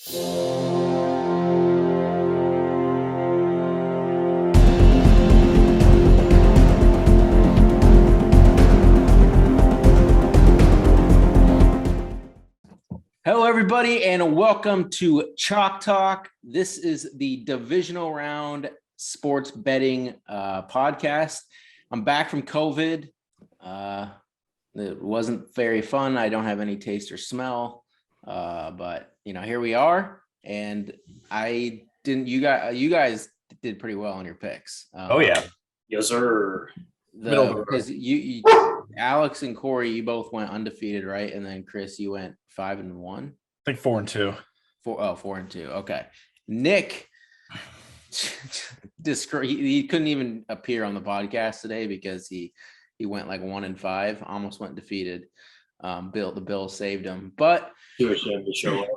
Hello, everybody, and welcome to Chalk Talk. This is the Divisional Round sports betting podcast. I'm back from COVID. It wasn't very fun. I don't have any taste or smell, but here we are. And I didn't. You guys did pretty well on your picks. Oh yeah, yes sir. Because you Alex and Corey, you both went undefeated, right? And then Chris, you went 5-1. I think 4-2. 4-2. Okay. Nick, he couldn't even appear on the podcast today because he went like 1-5, almost went defeated. The Bills saved him, but Too ashamed to show up.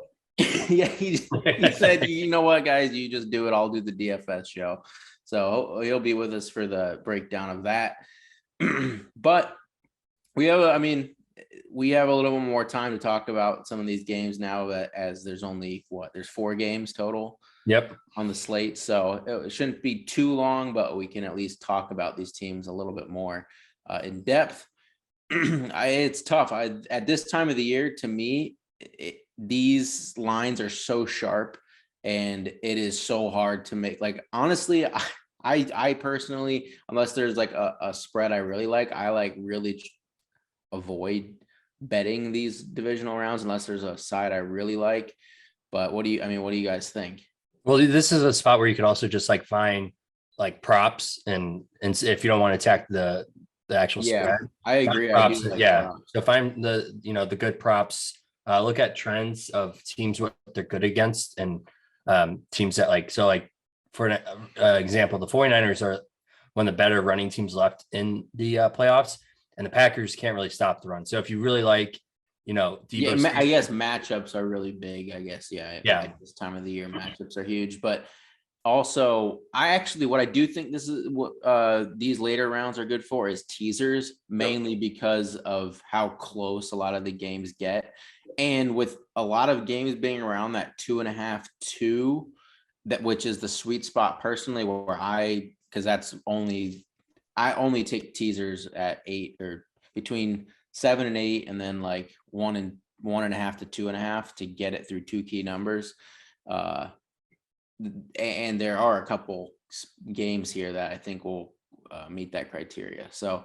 yeah, he said, you know what, guys, you just do it. I'll do the DFS show. So he'll be with us for the breakdown of that. But we have a little bit more time to talk about some of these games now, as there's only there's 4 games total. Yep. On the slate. So it shouldn't be too long, but we can at least talk about these teams a little bit more in depth. It's tough. At this time of the year, to me, these lines are so sharp and it is so hard to make. Like, honestly, I personally, unless there's like a spread I really like, really avoid betting these divisional rounds unless there's a side I really like. But what do you guys think? Well, this is a spot where you could also just like find like props and if you don't want to attack the actual spread. I agree. Props, so find the good props. Look at trends of teams, what they're good against, and teams that for an example, the 49ers are one of the better running teams left in the playoffs, and the Packers can't really stop the run. So if you really like, I guess matchups are really big. I guess, at this time of the year, matchups are huge. But also, what I do think this is what these later rounds are good for is teasers, mainly because of how close a lot of the games get, and with a lot of games being around that 2.5, 2, which is the sweet spot personally, where I only take teasers at 8 or between 7 and 8, and then like 1.5 to 2.5 to get it through 2 key numbers. And there are a couple games here that I think will meet that criteria. So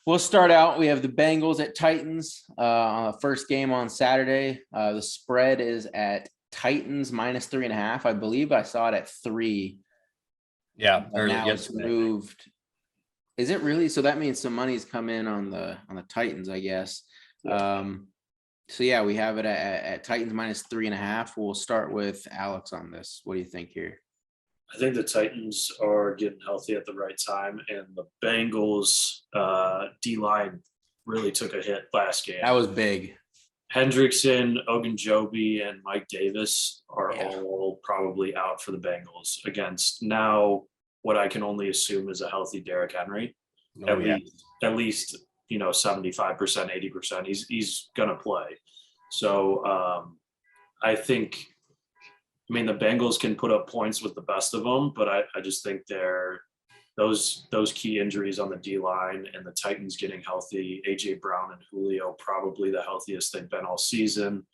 we'll start out. We have the Bengals at Titans on the first game on Saturday. The spread is at Titans -3.5. I believe I saw it at 3. Yeah, now it's moved. Is it really? So that means some money's come in on the Titans, I guess. So yeah, we have it at Titans -3.5. We'll start with Alex on this. What do you think here? I think the Titans are getting healthy at the right time, and the Bengals D-line really took a hit last game. That was big. Hendrickson, Ogunjobi, and Mike Davis are all probably out for the Bengals against now what I can only assume is a healthy Derrick Henry. At least 75%, 80%. He's gonna play. So I think, the Bengals can put up points with the best of them, but I just think those key injuries on the D line and the Titans getting healthy, AJ Brown and Julio probably the healthiest they've been all season.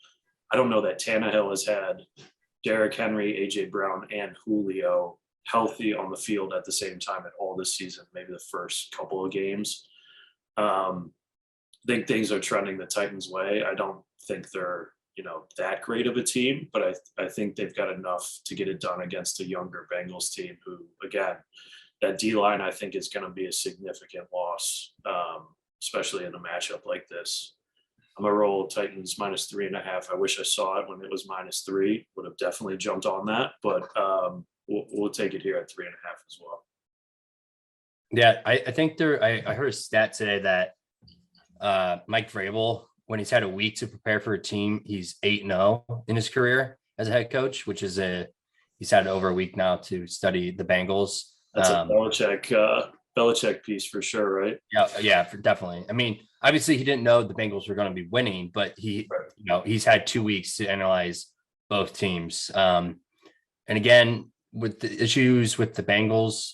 I don't know that Tannehill has had Derrick Henry, AJ Brown, and Julio healthy on the field at the same time at all this season, maybe the first couple of games. I think things are trending the Titans' way. I don't think they're, that great of a team, but I think they've got enough to get it done against a younger Bengals team who, again, that D-line I think is going to be a significant loss, especially in a matchup like this. I'm going to roll Titans -3.5. I wish I saw it when it was -3. Would have definitely jumped on that, but we'll take it here at 3.5 as well. Yeah, I think I heard a stat today that Mike Vrabel, when he's had a week to prepare for a team, he's 8-0 in his career as a head coach, which is he's had over a week now to study the Bengals. That's a Belichick piece for sure, right? Yeah, definitely. Obviously he didn't know the Bengals were going to be winning, but he's had 2 weeks to analyze both teams. And again, with the issues with the Bengals,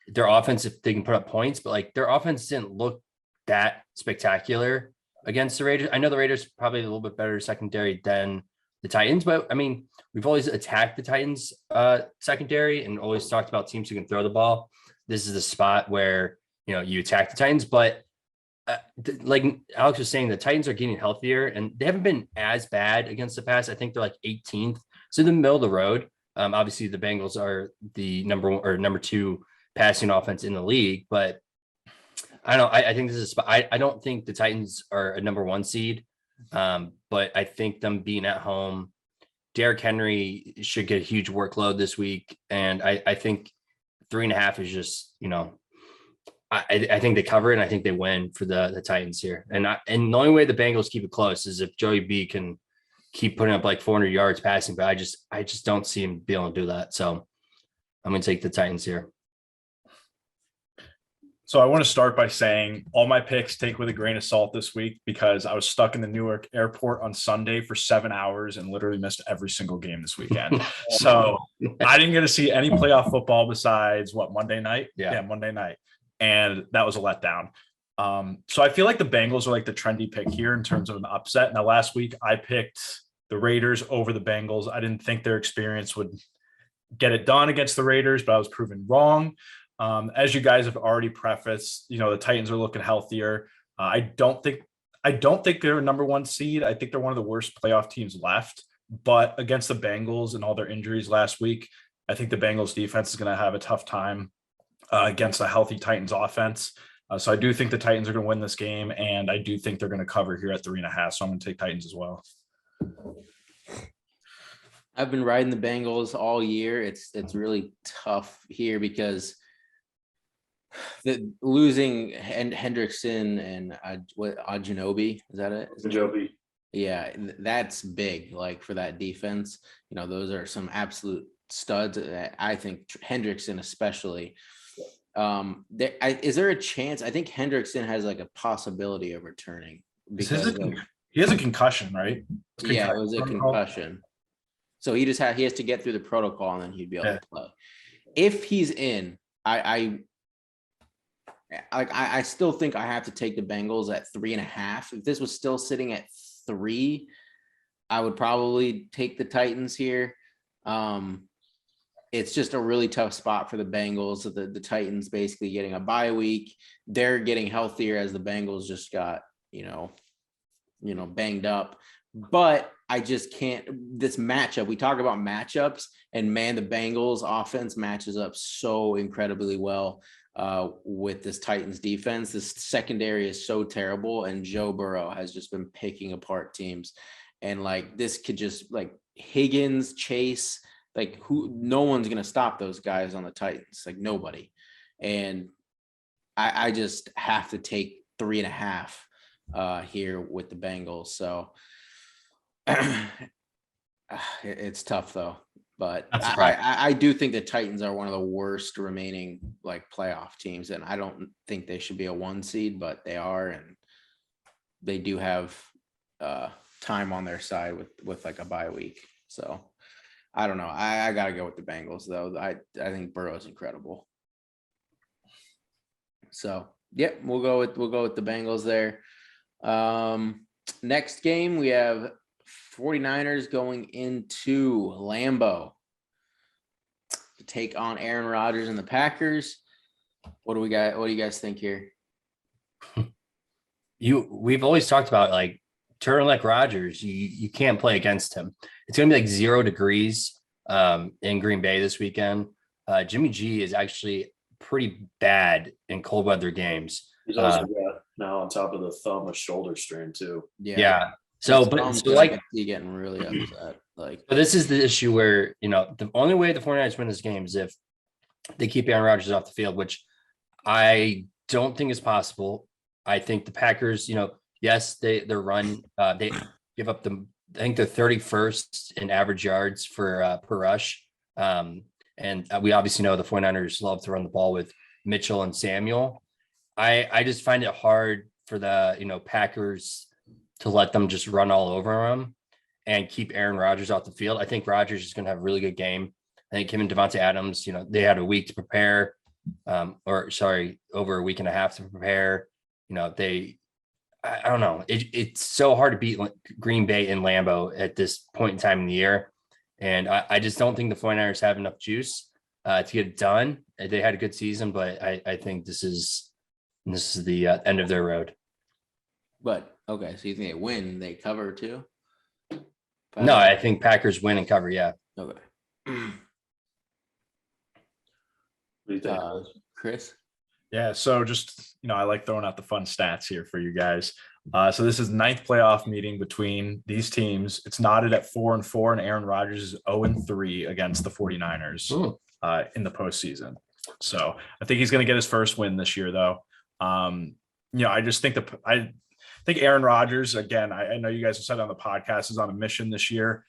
their offense, if they can put up points, but like their offense didn't look that spectacular against the Raiders. I know the Raiders probably a little bit better secondary than the Titans, but I mean, we've always attacked the Titans secondary and always talked about teams who can throw the ball. This is the spot where, you attack the Titans, but like Alex was saying, the Titans are getting healthier and they haven't been as bad against the pass. I think they're like 18th. So in the middle of the road. Obviously the Bengals are the number 1 or number 2 passing offense in the league, but I don't know. I think this is, I don't think the Titans are a number 1 seed. But I think them being at home, Derrick Henry should get a huge workload this week. And I think 3.5 is just, I think they cover it and I think they win for the Titans here. And the only way the Bengals keep it close is if Joey B can keep putting up like 400 yards passing, but I just don't see him be able to do that. So I'm going to take the Titans here. So I want to start by saying all my picks take with a grain of salt this week because I was stuck in the Newark airport on Sunday for 7 hours and literally missed every single game this weekend. So I didn't get to see any playoff football besides Monday night? Yeah, Monday night. And that was a letdown. So I feel like the Bengals are like the trendy pick here in terms of an upset. Now, last week I picked the Raiders over the Bengals. I didn't think their experience would get it done against the Raiders, but I was proven wrong. As you guys have already prefaced, the Titans are looking healthier. I don't think they're a number 1 seed. I think they're one of the worst playoff teams left. But against the Bengals and all their injuries last week, I think the Bengals defense is going to have a tough time against a healthy Titans offense. So I do think the Titans are going to win this game, and I do think they're going to cover here at 3.5. So I'm going to take Titans as well. I've been riding the Bengals all year. It's really tough here because the losing Hendrickson and Ajinobi, is that it? Joby. Yeah, that's big. Like for that defense, those are some absolute studs. I think Hendrickson especially. Is there a chance? I think Hendrickson has like a possibility of returning because he has a concussion, right? Yeah, it was a concussion. So he has to get through the protocol and then he'd be able to play. If he's in, I still think I have to take the Bengals at 3.5. If this was still sitting at 3, I would probably take the Titans here. It's just a really tough spot for the Bengals. The Titans basically getting a bye week. They're getting healthier as the Bengals just got, banged up. But I just can't. This matchup, we talk about matchups, and man, the Bengals offense matches up so incredibly well with this Titans defense. This secondary is so terrible, and Joe Burrow has just been picking apart teams. And like this could just like Higgins, Chase, like no one's gonna stop those guys on the Titans, like nobody. And I just have to take 3.5 here with the Bengals. So it's tough though. But I do think the Titans are one of the worst remaining like playoff teams, and I don't think they should be a 1 seed, but they are, and they do have time on their side with like a bye week. So I don't know. I gotta go with the Bengals though. I think Burrow's incredible. So yep, we'll go with the Bengals there. Next game we have 49ers going into Lambeau to take on Aaron Rodgers and the Packers. What do we got? What do you guys think here? We've always talked about like turtleneck Rodgers. You can't play against him. It's going to be like 0 degrees in Green Bay this weekend. Jimmy G is actually pretty bad in cold weather games. He's also got now on top of the thumb a shoulder strain too. Yeah. So like you getting really upset. Like, but this is the issue where the only way the 49ers win this game is if they keep Aaron Rodgers off the field, which I don't think is possible. I think the Packers, yes, their run, they give up I think they're 31st in average yards for per rush. And we obviously know the 49ers love to run the ball with Mitchell and Samuel. I just find it hard for the, Packers to let them just run all over them. and keep Aaron Rodgers off the field. I think Rodgers is going to have a really good game. I think him and Devontae Adams, they had a week to prepare, over a week and a half to prepare. I don't know. It's so hard to beat Green Bay in Lambeau at this point in time in the year. And I just don't think the 49ers have enough juice to get it done. They had a good season, but I think this is the end of their road. But okay, so you think they win, they cover too? No, I think Packers win and cover. Yeah. Okay. What do you think? Chris? Yeah, so just, I like throwing out the fun stats here for you guys. So this is 9th playoff meeting between these teams. It's knotted at 4-4, and Aaron Rodgers is 0-3 against the 49ers in the postseason. So I think he's going to get his first win this year, though. I just think I think Aaron Rodgers, again, I know you guys have said on the podcast, is on a mission this year.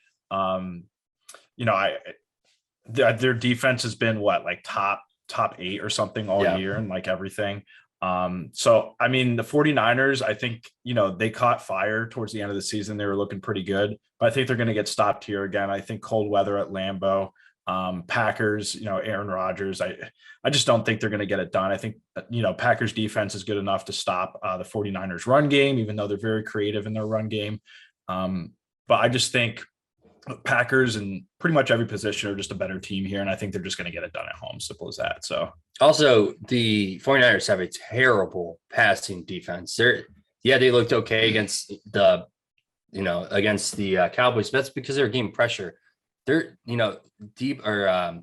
Their defense has been top 8 or something all year and everything. So, I mean, the 49ers, I think, they caught fire towards the end of the season. They were looking pretty good, but I think they're going to get stopped here again. I think cold weather at Lambeau, Packers, Aaron Rodgers, I just don't think they're going to get it done. I think, Packers defense is good enough to stop the 49ers run game, even though they're very creative in their run game. But I just think Packers and pretty much every position are just a better team here. And I think they're just going to get it done at home. Simple as that. So also the 49ers have a terrible passing defense. They looked okay against the Cowboys. That's because they're getting pressure. They're, deep or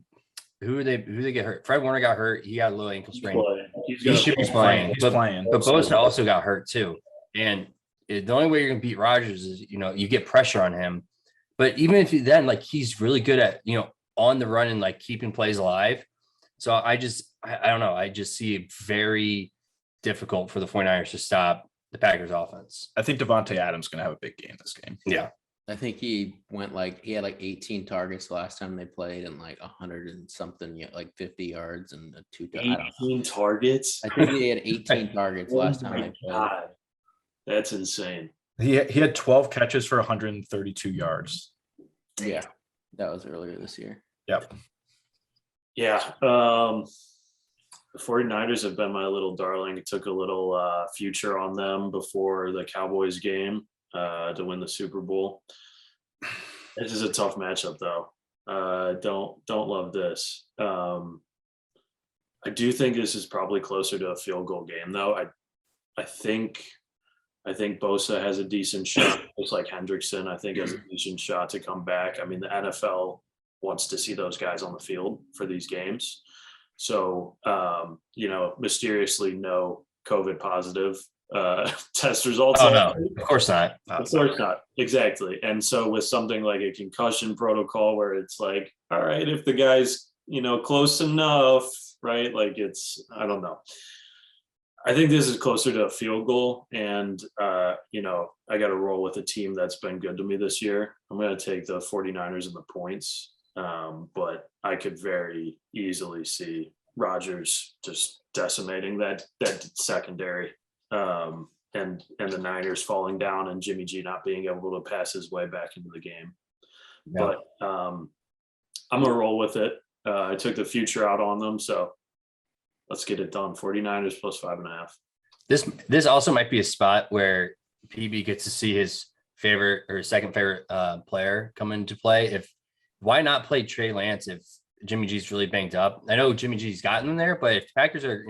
who they get hurt. Fred Warner got hurt. He got a little ankle sprain. He should be playing. But Bosa also got hurt too. And the only way you're going to beat Rodgers is, you get pressure on him. But even if he's really good at, on the run and keeping plays alive. So I don't know. I just see it very difficult for the 49ers to stop the Packers offense. I think Devontae Adams is going to have a big game this game. Yeah. I think he had 18 targets the last time they played and 100 and something, 50 yards and 2 18 targets. I think he had 18 targets last time they played. God. That's insane. He had 12 catches for 132 yards. Yeah, that was earlier this year. Yep. Yeah. The 49ers have been my little darling. It took a little future on them before the Cowboys game to win the Super Bowl. This is a tough matchup, though. Don't love this. I do think this is probably closer to a field goal game, though. I think Bosa has a decent shot, just like Hendrickson. I think has a decent shot to come back. I mean, the NFL wants to see those guys on the field for these games. So, mysteriously no COVID positive test results. Oh, no, of course not. Of course not. Exactly. And so with something like a concussion protocol where it's all right, if the guy's, close enough, right? I don't know. I think this is closer to a field goal, and I got to roll with a team that's been good to me this year. I'm going to take the 49ers and the points, but I could very easily see Rodgers just decimating that secondary, and the Niners falling down and Jimmy G not being able to pass his way back into the game. Yeah. But I'm going to roll with it. I took the future out on them, so let's get it done. 49ers plus 5.5. This also might be a spot where PB gets to see his favorite or second favorite player come into play. Why not play Trey Lance if Jimmy G's really banged up? I know Jimmy G's gotten in there, but if the Packers are,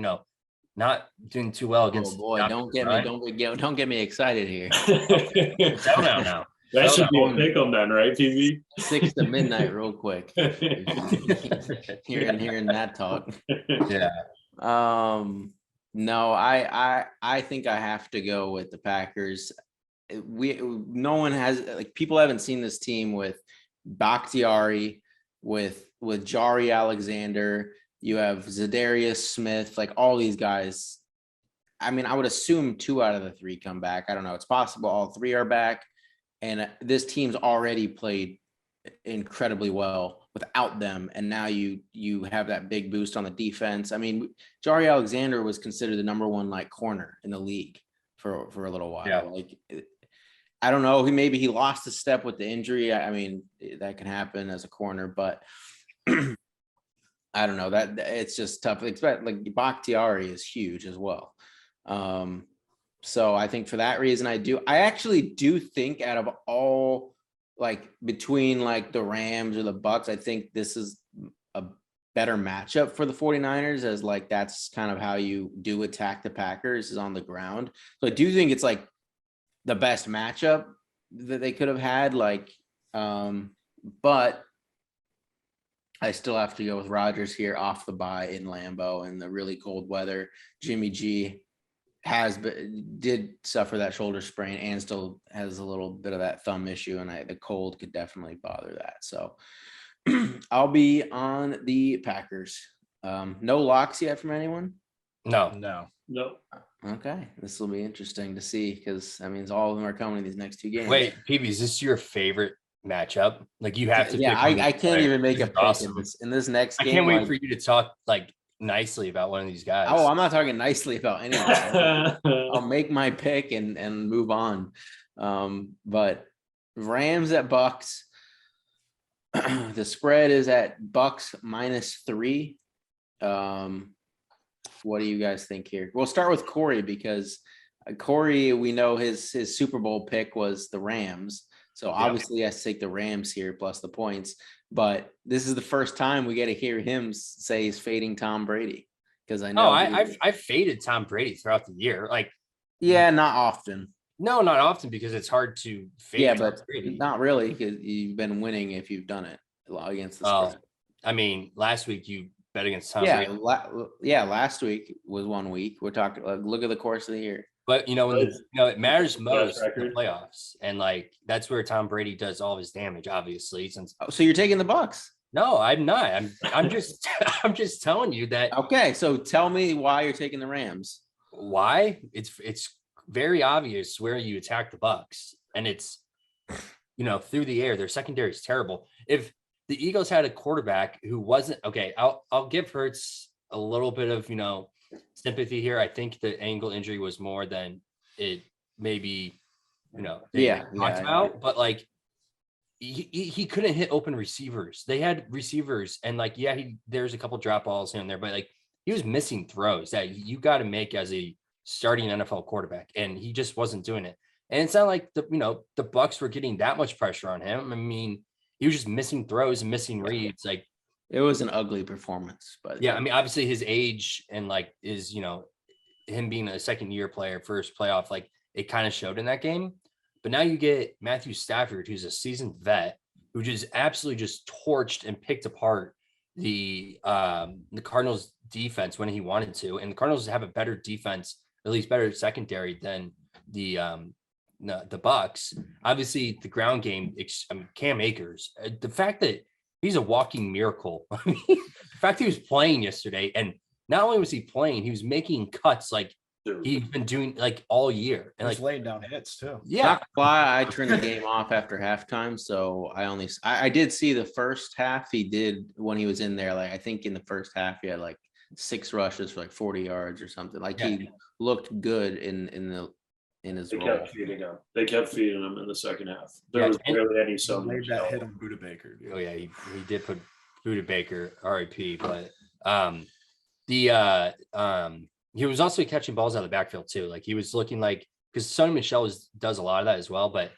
not doing too well against. Oh boy, don't get me excited here. Settle down now. That should be a pick on then, right, PB? 6 to midnight, real quick. hearing that talk. Yeah. No, I think I have to go with the Packers. No one has people haven't seen this team with Bakhtiari, with Jari Alexander. You have Zadarius Smith, all these guys. I mean, I would assume 2 out of the 3 come back. I don't know. It's possible all 3 are back. And this team's already played incredibly well without them. And now you have that big boost on the defense. I mean, Jari Alexander was considered the number 1 corner in the league for a little while. Yeah. I don't know. Maybe he lost a step with the injury. I mean, that can happen as a corner, but I don't know, that it's just tough. Expect like Bakhtiari is huge as well. So I think for that reason, I actually do think out of all, like between like the Rams or the Bucks, I think this is a better matchup for the 49ers, as like that's kind of how you do attack the Packers, is on the ground. So I do think it's like the best matchup that they could have had, like but I still have to go with Rodgers here off the bye in Lambeau in the really cold weather. Jimmy G did suffer that shoulder sprain and still has a little bit of that thumb issue, and the cold could definitely bother that. So I'll be on the Packers. No locks yet from anyone? No. No. Okay, this will be interesting to see, because that means all of them are coming in these next two games. Wait, PB, is this your favorite matchup? Like you have to Yeah, pick one I can't even make This a is pick awesome. in this next I game. can't wait like- for you to talk like nicely about one of these guys. Oh, I'm not talking nicely about anyone. I'll make my pick and move on. But Rams at Bucks. The spread is at Bucks -3. What do you guys think here? We'll start with Corey, because Corey, we know his Super Bowl pick was the Rams. So obviously he has to take the Rams here plus the points. But this is the first time we get to hear him say he's fading Tom Brady. Because I know I've faded Tom Brady throughout the year. Like, yeah, not often. no, not often, because it's hard to fade Yeah, Tom but Brady. not really, because you've been winning if you've done it against the spread. I mean, last week you bet against Tom Yeah, Brady. last week was 1 week. We're talking like, look at the course of the year. But it matters most in the record. playoffs, and like that's where Tom Brady does all of his damage. Obviously, since So you're taking the Bucks. no, I'm not. I'm just I'm just telling you that. Okay, so tell me why you're taking the Rams. Why? It's very obvious where you attack the Bucks, and it's through the air. Their secondary is terrible. If the Eagles had a quarterback who wasn't okay, I'll give Hurts a little bit of sympathy here. I think the ankle injury was more than it maybe they talked about, but like he couldn't hit open receivers. They had receivers, and like there's a couple drop balls here and there, but like he was missing throws that you got to make as a starting NFL quarterback, and he just wasn't doing it. And it's not like the Bucks were getting that much pressure on him. I mean, he was just missing throws and missing reads. Like, it was an ugly performance, but yeah, I mean, obviously his age and like is him being a second year player, first playoff, like it kind of showed in that game. But now you get Matthew Stafford, who's a seasoned vet, who just absolutely just torched and picked apart the Cardinals defense when he wanted to. And the Cardinals have a better defense, at least better secondary than the Bucks. Obviously the ground game, Cam Akers, the fact that he's a walking miracle. I mean, the fact he was playing yesterday, and not only was he playing, he was making cuts like he's been doing like all year, and like laying down hits too. Yeah, not why I turned the game off after halftime. So I did see the first half. He did when he was in there. Like I think in the first half he had like 6 rushes for like 40 yards or something. Like he looked good in his role. They kept feeding him in the second half. There was barely any so Made that hit on Buda Baker. Oh yeah, he did put Buda Baker, RIP, but he was also catching balls out of the backfield too. Like he was looking like, because Sonny Michel does a lot of that as well, but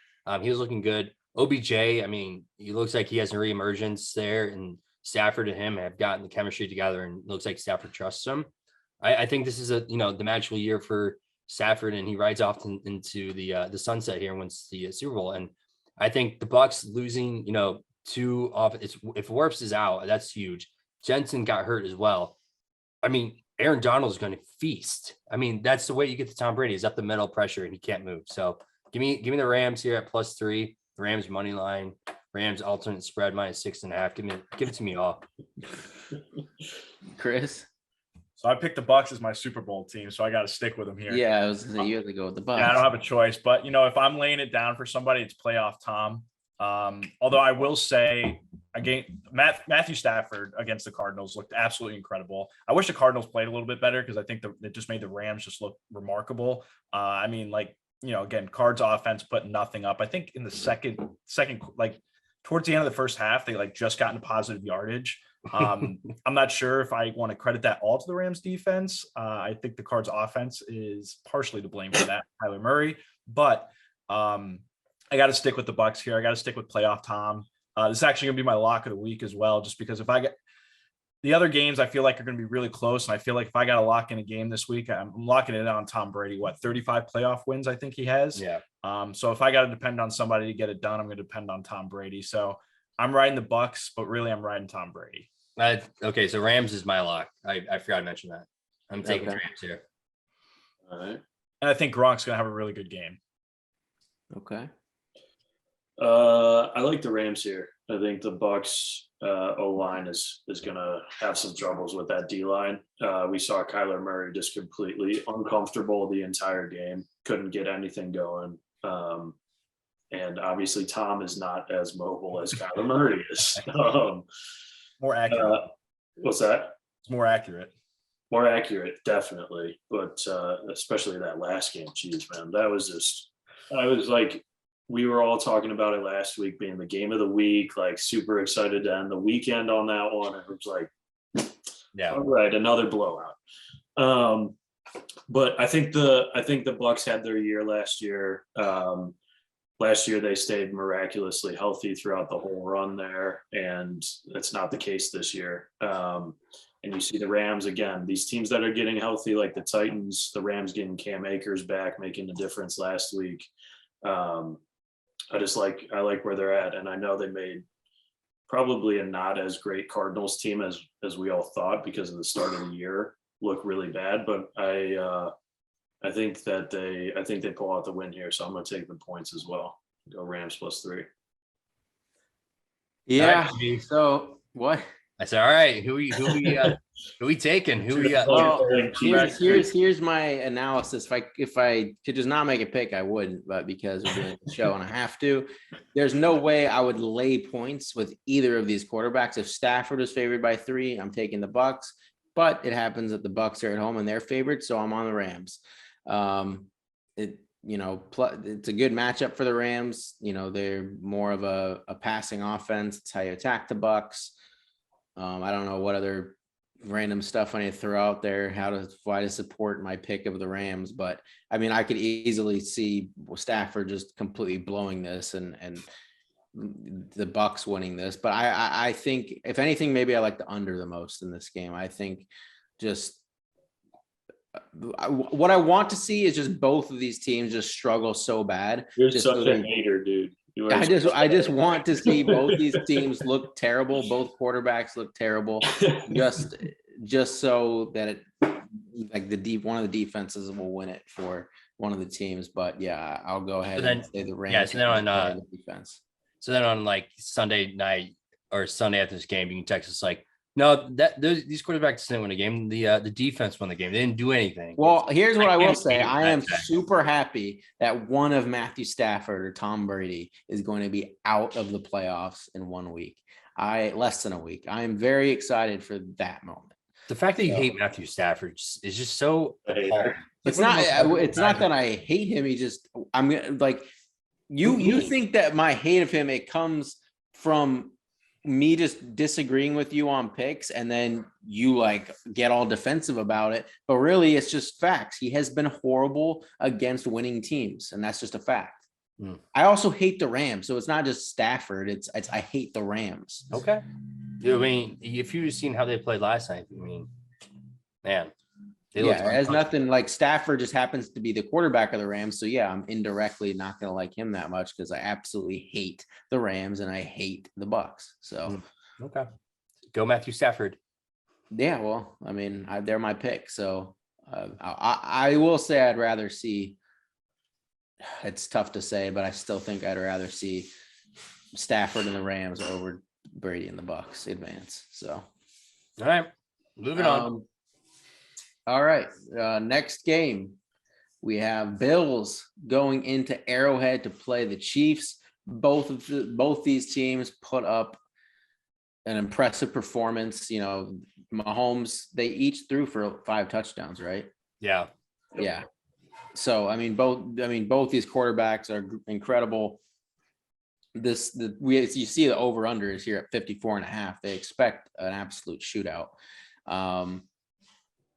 he was looking good. OBJ, I mean, he looks like he has a reemergence there, and Stafford and him have gotten the chemistry together, and it looks like Stafford trusts him. I think this is the magical year for Stafford, and he rides off into the sunset here and wins the Super Bowl. And I think the Bucks losing, two off. If Wirfs is out, that's huge. Jensen got hurt as well. I mean, Aaron Donald is going to feast. I mean, that's the way you get to Tom Brady, is up the middle pressure, and he can't move. So give me the Rams here at +3. The Rams money line, Rams alternate spread -6.5. Give it to me all. Chris. So I picked the Bucks as my Super Bowl team, so I got to stick with them here. Yeah, I was gonna say you have to go with the Bucks. Yeah, I don't have a choice, but if I'm laying it down for somebody, it's playoff Tom. Although I will say, again, Matthew Stafford against the Cardinals looked absolutely incredible. I wish the Cardinals played a little bit better, because I think it just made the Rams just look remarkable. I mean, like again, Cards offense put nothing up. I think in the second, like towards the end of the first half, they like just got into positive yardage. I'm not sure if I want to credit that all to the Rams defense. I think the Cards offense is partially to blame for that, Kyler Murray, but I got to stick with the Bucs here. I got to stick with playoff Tom. This is actually going to be my lock of the week as well, just because if I get the other games, I feel like are going to be really close. And I feel like if I got to lock in a game this week, I'm locking it on Tom Brady. 35 playoff wins I think he has. Yeah. So if I got to depend on somebody to get it done, I'm going to depend on Tom Brady. So I'm riding the Bucs, but really I'm riding Tom Brady. Okay, so Rams is my lock. I forgot to mention that. I'm taking Rams here. All right. And I think Gronk's going to have a really good game. Okay. I like the Rams here. I think the Bucs O-line is going to have some troubles with that D-line. We saw Kyler Murray just completely uncomfortable the entire game, couldn't get anything going. And obviously Tom is not as mobile as Kyler Murray is. More accurate. What's that? It's more accurate. More accurate, definitely. But especially that last game, geez, man, I was like, we were all talking about it last week being the game of the week, like super excited to end the weekend on that one. And it was like, yeah, all right, another blowout. But I think the Bucs had their year last year. Last year they stayed miraculously healthy throughout the whole run there, and that's not the case this year. And you see the Rams again, these teams that are getting healthy, like the Titans, the Rams getting Cam Akers back, making a difference last week. I like where they're at, and I know they made probably a not as great Cardinals team as we all thought because of the start of the year look really bad, but I think they pull out the win here, so I'm going to take the points as well. Go Rams +3. Yeah. Right. So what? I said, all right, who we taking? Who we Well, here's my analysis. If I could just not make a pick, I wouldn't, but because we're doing the show and I have to, there's no way I would lay points with either of these quarterbacks. If Stafford is favored by 3, I'm taking the Bucs, but it happens that the Bucs are at home and they're favored, so I'm on the Rams. It's a good matchup for the Rams. They're more of a passing offense. It's how you attack the Bucs. I don't know what other random stuff I need to throw out there, why to support my pick of the Rams. But I mean, I could easily see Stafford just completely blowing this and the Bucs winning this. But I think if anything, maybe I like the under the most in this game. I think just what I want to see is just both of these teams just struggle so bad. You're such a hater, dude. I just want to see both these teams look terrible. Both quarterbacks look terrible, just so that one of the defenses will win it for one of the teams. But yeah, I'll go ahead and say the Rams. Yeah, so then on the defense. So then on like Sunday night or Sunday after this game, you can text us like, no, these quarterbacks didn't win a game. The defense won the game. They didn't do anything. Well, here's what I will say. I am super happy that one of Matthew Stafford or Tom Brady is going to be out of the playoffs in 1 week. Less than a week. I am very excited for that moment. The fact that you hate Matthew Stafford is just so appalling. It's not that I hate him. I'm like, you think that my hate of him, it comes from me just disagreeing with you on picks and then you like get all defensive about it, but really it's just facts. He has been horrible against winning teams, and that's just a fact. I also hate the Rams, so it's not just Stafford, it's I hate the Rams. Okay. I mean, if you've seen how they played last night, I mean, man, it has nothing like Stafford just happens to be the quarterback of the Rams. So yeah, I'm indirectly not going to like him that much because I absolutely hate the Rams and I hate the Bucs. So okay, go Matthew Stafford. Yeah, well, I mean, they're my pick. So I will say I'd rather see. It's tough to say, but I still think I'd rather see Stafford and the Rams over Brady and the Bucs advance. So, all right, moving on. All right. Next game, we have Bills going into Arrowhead to play the Chiefs. Both these teams put up an impressive performance. Mahomes, they each threw for 5 touchdowns, right? Yeah. Yeah. So, both these quarterbacks are incredible. You see the over under is here at 54.5. They expect an absolute shootout.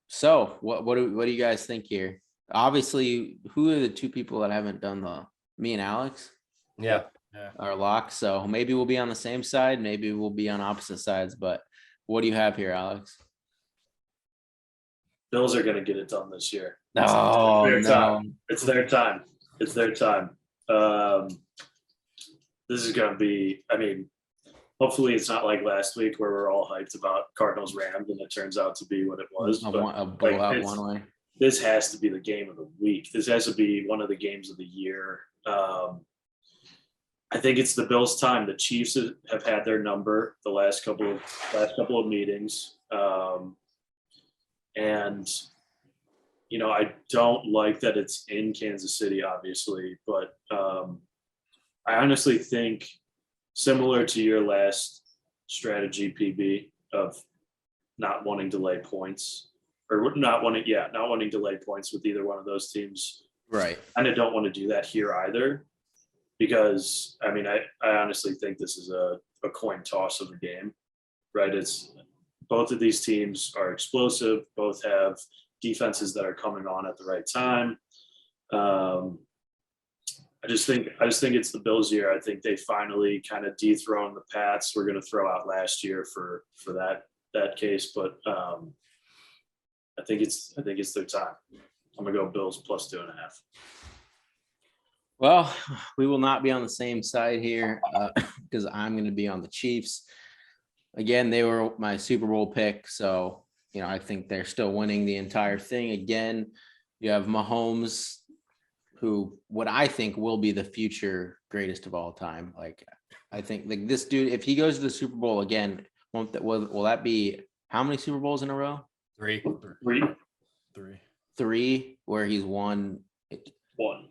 So what do you guys think here? Obviously, who are the two people that haven't done me and Alex Yeah. are locked. So maybe we'll be on the same side, maybe we'll be on opposite sides, but what do you have here, Alex? Bills are going to get it done this year. Oh, their no. time. It's their time. It's their time. This is going to be, hopefully it's not like last week where we're all hyped about Cardinals Rams and it turns out to be what it was. A But blowout one way. this has to be the game of the week. This has to be one of the games of the year. I think it's the Bills' time. The Chiefs have had their number the last couple of meetings. And I don't like that it's in Kansas City, obviously, but I honestly think similar to your last strategy, PB, of not wanting to lay points or not wanting to lay points with either one of those teams. Right. I don't want to do that here either, because I honestly think this is a coin toss of a game, right? It's both of these teams are explosive, both have defenses that are coming on at the right time. I just think it's the Bills' year. I think they finally kind of dethrone the Pats. We're going to throw out last year for that case, but I think it's their time. I'm gonna go Bills plus 2.5. Well, we will not be on the same side here because I'm going to be on the Chiefs. Again, they were my Super Bowl pick, so I think they're still winning the entire thing. Again, you have Mahomes, who what I think will be the future greatest of all time. Like, I think this dude, if he goes to the Super Bowl again, will that be how many Super Bowls in a row? Three. Three, where he's won. One.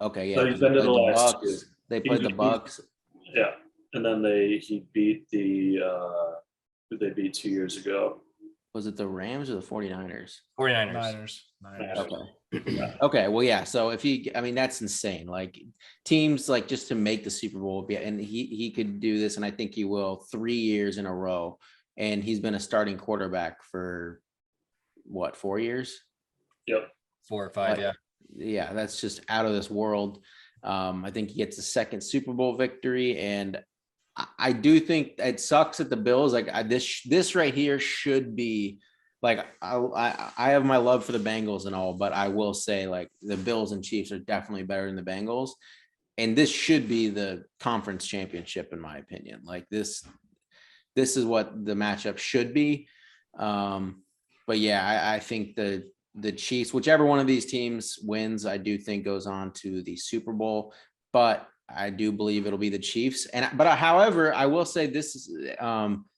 Okay, yeah. So he's been to the last Bucks. They played the Bucks. Yeah, and then he beat who they beat 2 years ago. Was it the Rams or the 49ers? 49ers. Okay. Okay. Well, yeah. So if that's insane. Like, teams like just to make the Super Bowl, and he could do this, and I think he will 3 years in a row. And he's been a starting quarterback for what, 4 years? Yep. 4 or 5. Yeah. Yeah. That's just out of this world. I think he gets a second Super Bowl victory, and I do think it sucks at the Bills. Like, this right here should be like, I have my love for the Bengals and all, but I will say, like, the Bills and Chiefs are definitely better than the Bengals, and this should be the conference championship in my opinion. Like, this is what the matchup should be. But yeah, I think the Chiefs, whichever one of these teams wins, I do think goes on to the Super Bowl, but I do believe it'll be the Chiefs. However, I will say this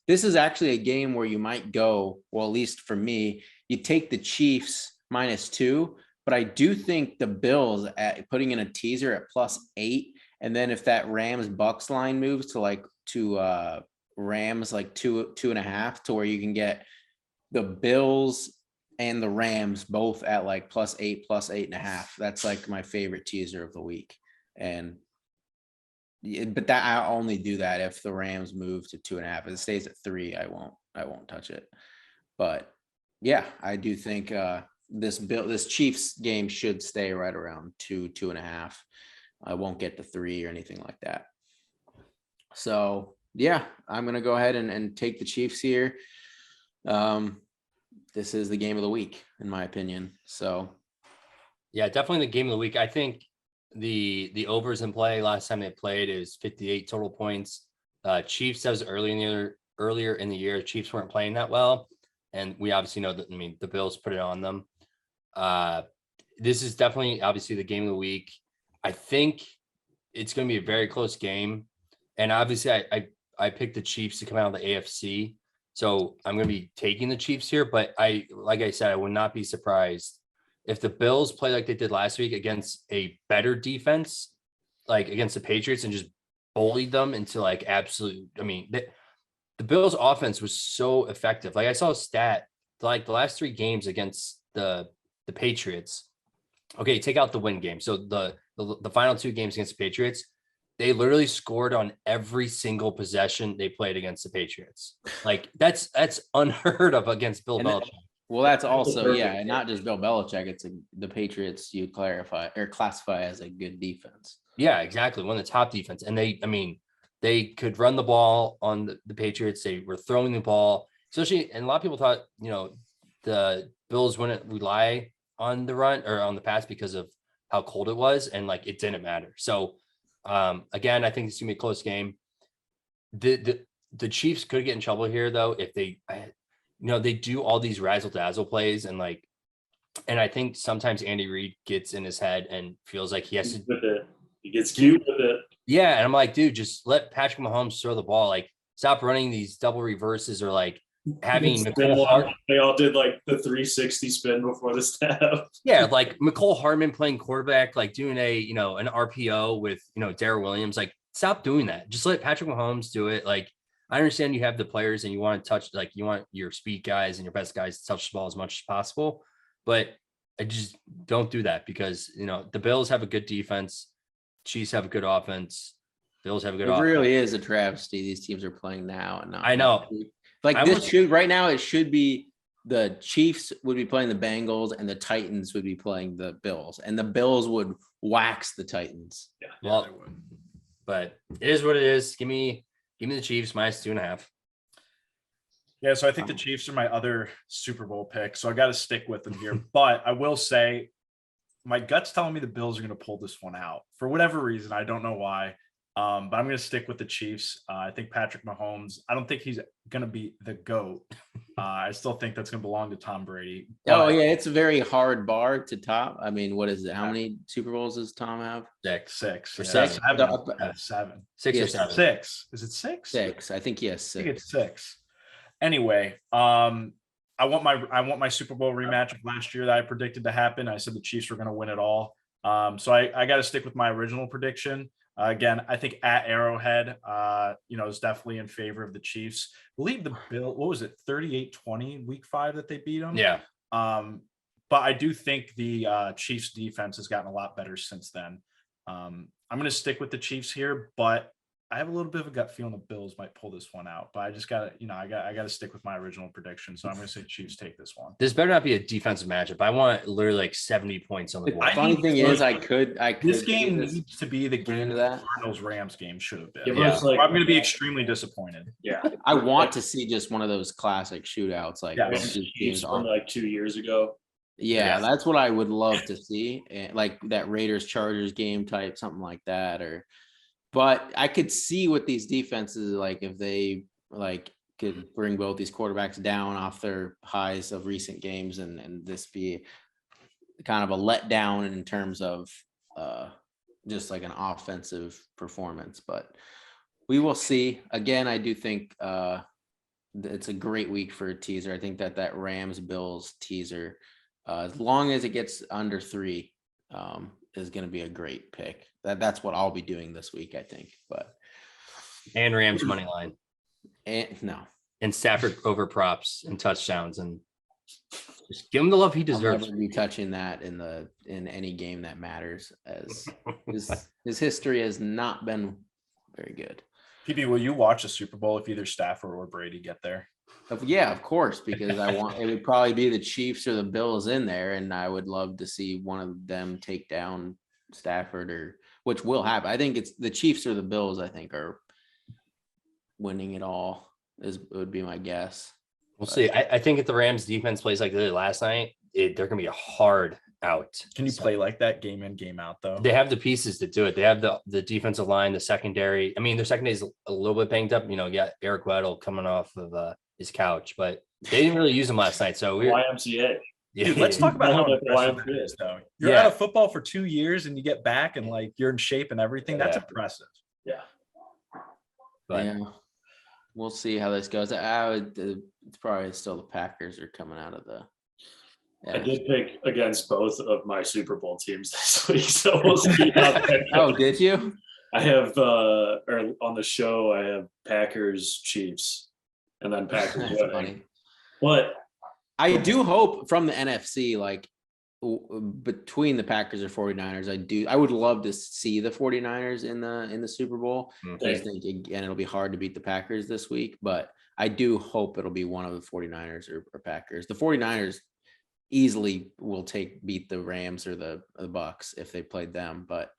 is actually a game where you might go, well, at least for me, you take the Chiefs -2, but I do think the Bills at putting in a teaser at +8. And then if that Rams Bucks line moves to Rams like 2.5, to where you can get the Bills and the Rams both at like +8, +8.5. That's like my favorite teaser of the week. But that I only do that if the Rams move to 2.5. If it stays at 3, I won't touch it. But yeah, I do think this Chiefs game should stay right around 2.5. I won't get to 3 or anything like that. So yeah, I'm gonna go ahead and take the Chiefs here. This is the game of the week, in my opinion. So yeah, definitely the game of the week. I think the overs in play last time they played is 58 total points. Chiefs, that was earlier in the year. Chiefs weren't playing that well, and we obviously know that. The Bills put it on them. This is definitely obviously the game of the week. I think it's going to be a very close game, and obviously I picked the Chiefs to come out of the AFC, so I'm going to be taking the Chiefs here. But like I said, I would not be surprised if the Bills play like they did last week against a better defense, like against the Patriots, and just bullied them into like absolute. The Bills' offense was so effective. Like, I saw a stat, like the last 3 games against the Patriots, okay, take out the win game. So the final 2 games against the Patriots, they literally scored on every single possession they played against the Patriots. Like that's unheard of against Bill And Belichick. Well, that's also, perfect yeah, and not just Bill Belichick. It's the Patriots you clarify or classify as a good defense. Yeah, exactly. One of the top defense. And they could run the ball on the Patriots. They were throwing the ball, especially, and a lot of people thought, the Bills wouldn't rely on the run or on the pass because of how cold it was. And like, it didn't matter. So again, I think it's gonna be a close game. The Chiefs could get in trouble here though, if they do all these razzle dazzle plays and I think sometimes Andy Reid gets in his head and feels like he has to with it. He gets cute with it. Yeah, and I'm like, dude, just let Patrick Mahomes throw the ball. Like, stop running these double reverses or like having Nicole Hart. They all did like the 360 spin before the snap. Yeah, like Nicole Hartman playing quarterback, like doing an RPO with Darrell Williams. Like, stop doing that. Just let Patrick Mahomes do it. Like, I understand you have the players and you want to touch, like you want your speed guys and your best guys to touch the ball as much as possible, but I just don't do that because the Bills have a good defense. Chiefs have a good offense. Bills have a good It offense. really is a travesty these teams are playing now, and not I know. Like I this was- should right now. It should be the Chiefs would be playing the Bengals, and the Titans would be playing the Bills, and the Bills would wax the Titans. Well, but it is what it is. Give me the Chiefs -2.5. Yeah, so I think the Chiefs are my other Super Bowl pick, so I got to stick with them here. But I will say, my gut's telling me the Bills are going to pull this one out for whatever reason. I don't know why, but I'm going to stick with the Chiefs. I think Patrick Mahomes. I don't think he's going to be the GOAT. I still think that's going to belong to Tom Brady. Oh But yeah, it's a very hard bar to top. I mean, what is it? How many Super Bowls does Tom have? six Or yeah, seven. seven. 6 or Yes. 7. Six. Is it six? Six. I think he has I think six. it's six. Anyway, I want my Super Bowl rematch of last year that I predicted to happen. I said the Chiefs were going to win it all. So I got to stick with my original prediction. Again, I think at Arrowhead, is definitely in favor of the Chiefs. I believe the Bill, what was it, 38-20 week 5 that they beat them? Yeah. But I do think the Chiefs defense has gotten a lot better since then. I'm going to stick with the Chiefs here, but I have a little bit of a gut feeling the Bills might pull this one out, but I just got to, I got to stick with my original prediction. So I'm going to say Chiefs take this one. This better not be a defensive matchup. I want literally like 70 points on the The board. funny thing is, I could. This see game this needs to be the game into that that. Cardinals Rams game should have been. Give Yeah. us like I'm going to be extremely disappointed. yeah. I want to see just one of those classic shootouts, like Yeah. both these Chiefs teams from on. like 2 years ago. Yeah, Yeah. that's what I would love to see, like that Raiders Chargers game type, something like that. But I could see what these defenses like if they like could bring both these quarterbacks down off their highs of recent games, and this be kind of a letdown in terms of just like an offensive performance. But we will see. Again, I do think it's a great week for a teaser. I think that Rams Bills teaser, as long as it gets under 3, is going to be a great pick. That's what I'll be doing this week, I think. But And Rams money line no, and Stafford over props and touchdowns, and just give him the love he I'll deserves. never be touching that in any game that matters, as his history has not been very good. PB, will you watch the Super Bowl if either Stafford or Brady get there? Yeah, of course, because it would probably be the Chiefs or the Bills in there, and I would love to see one of them take down Stafford, which will happen. I think it's the Chiefs or the Bills, I think, are winning it all, would be my guess. We'll see. I think if the Rams defense plays like they did last night, they're going to be a hard out. Can you play like that game in, game out, though? They have the pieces to do it. They have the defensive line, the secondary. I mean, their secondary is a little bit banged up. Eric Weddle coming off of his couch, but they didn't really use him last night. So YMCA. Dude, let's talk about how Yeah. impressive that is, though. You're Yeah. out of football for 2 years and you get back and like you're in shape and everything. That's Yeah. impressive. Yeah. But Yeah, we'll see how this goes. It's probably still the Packers are coming out of the. I did pick against both of my Super Bowl teams this week, so we'll see how that Oh, goes. did you? I have or on the show I have Packers Chiefs and then Packers That's winning. funny. But I do hope from the NFC, like between the Packers or 49ers, I would love to see the 49ers in the Super Bowl. I just think, again, it'll be hard to beat the Packers this week, but I do hope it'll be one of the 49ers or Packers. The 49ers easily will beat the Rams or the Bucks if they played them. But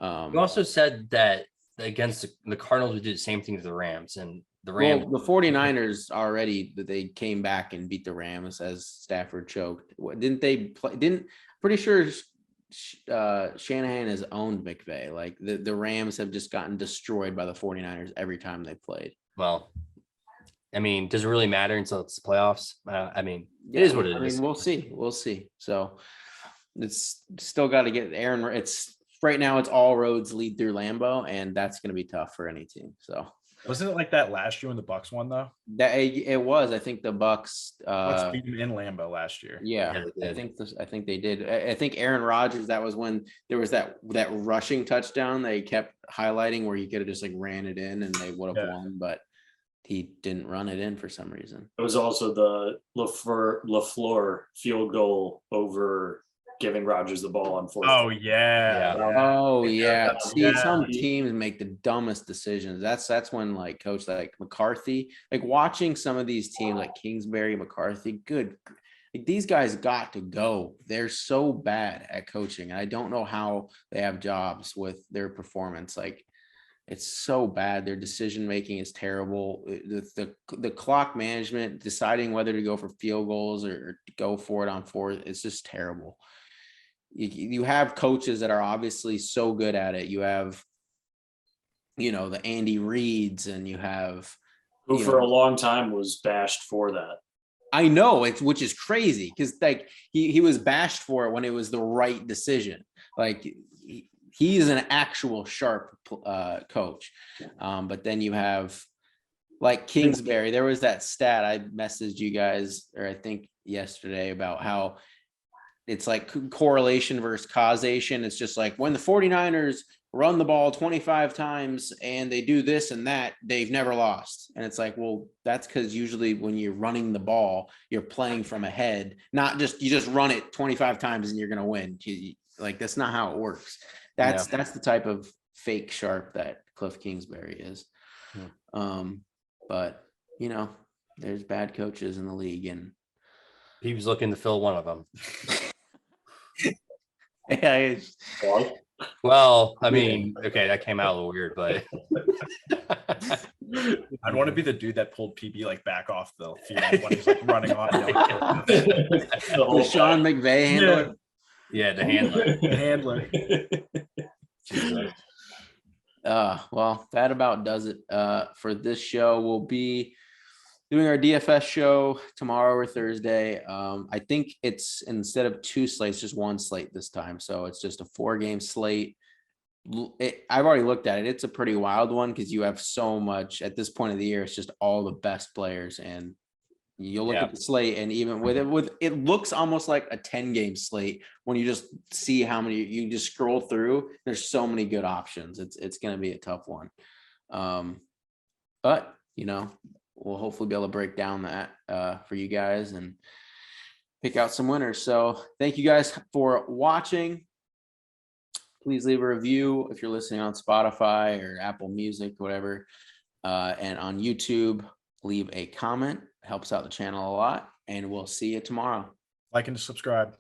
You also said that against the Cardinals, we did the same thing to the Rams, and the Rams. Well, the 49ers already, they came back and beat the Rams as Stafford choked. Didn't they play? Pretty sure Shanahan has owned McVay. Like the Rams have just gotten destroyed by the 49ers every time they played. Well, I mean, does it really matter until it's the playoffs? I mean, it is what it is. We'll see. So it's still got to get Aaron. It's right now. It's all roads lead through Lambeau, and that's going to be tough for any team. So wasn't it like that last year when the Bucks won though? That it was. I think the Bucks. Let's beat them in Lambeau last year. Yeah, I think they did. I think Aaron Rodgers. That was when there was that rushing touchdown they kept highlighting where he could have just like ran it in and they would have won, but he didn't run it in for some reason. It was also the LaFleur field goal over giving Rodgers the ball on fourth. Oh yeah. Oh yeah. See, some teams make the dumbest decisions. That's when like coach like McCarthy, like watching some of these teams like Kingsbury, McCarthy, like these guys got to go. They're so bad at coaching. And I don't know how they have jobs with their performance. Like it's so bad. Their decision making is terrible. The clock management, deciding whether to go for field goals or to go for it on fourth, it's just terrible. You have coaches that are obviously so good at it. You have, the Andy Reeds, and you have who for a long time was bashed for that. I know, which is crazy because like he was bashed for it when it was the right decision. Like he's an actual sharp coach. But then you have like Kingsbury. There was that stat I messaged you guys, or I think yesterday, about how it's like correlation versus causation. It's just like when the 49ers run the ball 25 times and they do this and that, they've never lost. And it's like, well, that's because usually when you're running the ball, you're playing from ahead, not just you just run it 25 times and you're going to win. Like that's not how it works. That's the type of fake sharp that Cliff Kingsbury is. But there's bad coaches in the league, and he was looking to fill one of them. Yeah. Well, I mean, okay, that came out a little weird, but I'd want to be the dude that pulled PB like back off the field when he's like running on. Sean McVay handler. Yeah, the handler. Jesus. Well, that about does it for this show. We'll be doing our DFS show tomorrow or Thursday. I think it's instead of 2 slates, just 1 slate this time. So it's just a 4-game slate. I've already looked at it. It's a pretty wild one because you have so much at this point of the year. It's just all the best players, and you'll look at the slate, and even with it looks almost like a 10-game slate when you just see how many you just scroll through. There's so many good options. It's going to be a tough one. But we'll hopefully be able to break down that for you guys and pick out some winners. So thank you guys for watching. Please leave a review if you're listening on Spotify or Apple Music, whatever. And on YouTube, leave a comment. Helps out the channel a lot. And we'll see you tomorrow. Like and subscribe.